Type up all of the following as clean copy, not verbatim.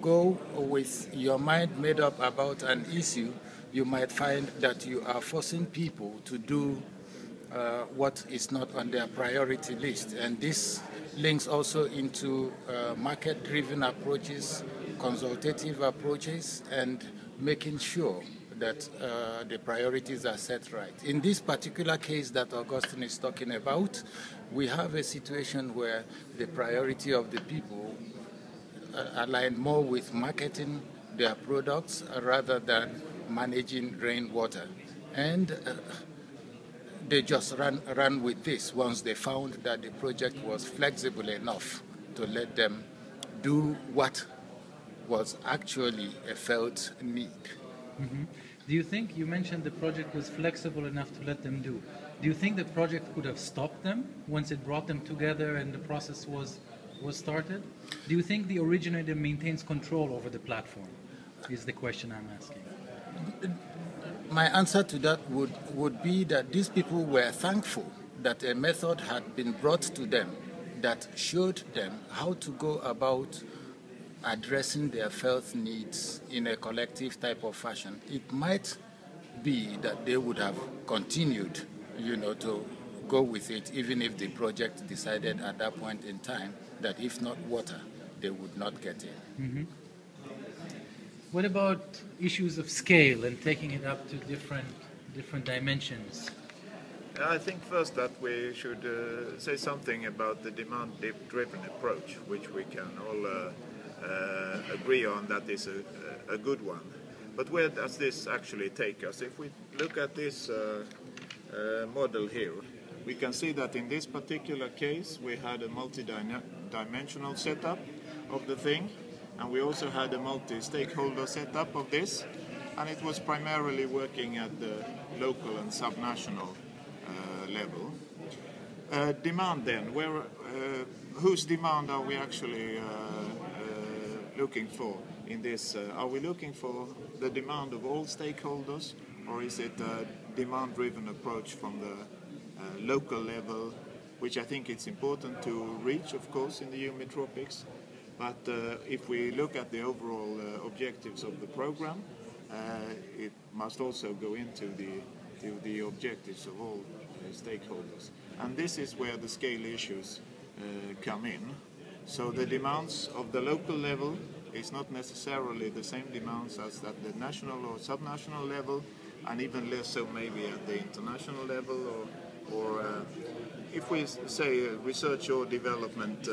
go with your mind made up about an issue, you might find that you are forcing people to do what is not on their priority list. And this links also into market-driven approaches, consultative approaches, and making sure that the priorities are set right. In this particular case that Augustine is talking about, we have a situation where the priority of the people align more with marketing their products rather than managing rainwater. And they just ran with this once they found that the project was flexible enough to let them do what was actually a felt need. Mm-hmm. Do you think, you mentioned the project was flexible enough to let them do you think the project could have stopped them once it brought them together and the process was started? Do you think the originator maintains control over the platform, is the question I'm asking. My answer to that would be that these people were thankful that a method had been brought to them that showed them how to go about addressing their felt needs in a collective type of fashion. It might be that they would have continued, to go with it, even if the project decided at that point in time that if not water, they would not get it. Mm-hmm. What about issues of scale and taking it up to different dimensions? I think first that we should say something about the demand-driven approach, which we can all agree on that is a good one. But where does this actually take us? If we look at this model here, we can see that in this particular case we had a multi-dimensional setup of the thing, and we also had a multi-stakeholder setup of this, and it was primarily working at the local and subnational level. Demand then, whose demand are we actually looking for in this? Are we looking for the demand of all stakeholders, or is it a demand-driven approach from the local level, which I think it's important to reach, of course, in the humid tropics. But if we look at the overall objectives of the program, it must also go into the objectives of all stakeholders. And this is where the scale issues come in. So the demands of the local level is not necessarily the same demands as at the national or subnational level, and even less so maybe at the international level, or if we say research or development,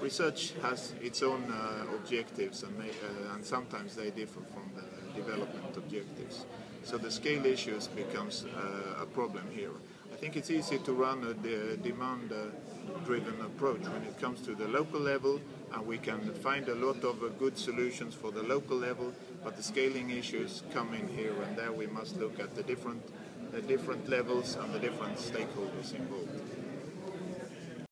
research has its own objectives, and sometimes they differ from the development objectives. So the scale issues becomes a problem here. I think it's easy to run a demand-driven approach when it comes to the local level, and we can find a lot of good solutions for the local level, but the scaling issues come in here, and there we must look at the different levels and the different stakeholders involved.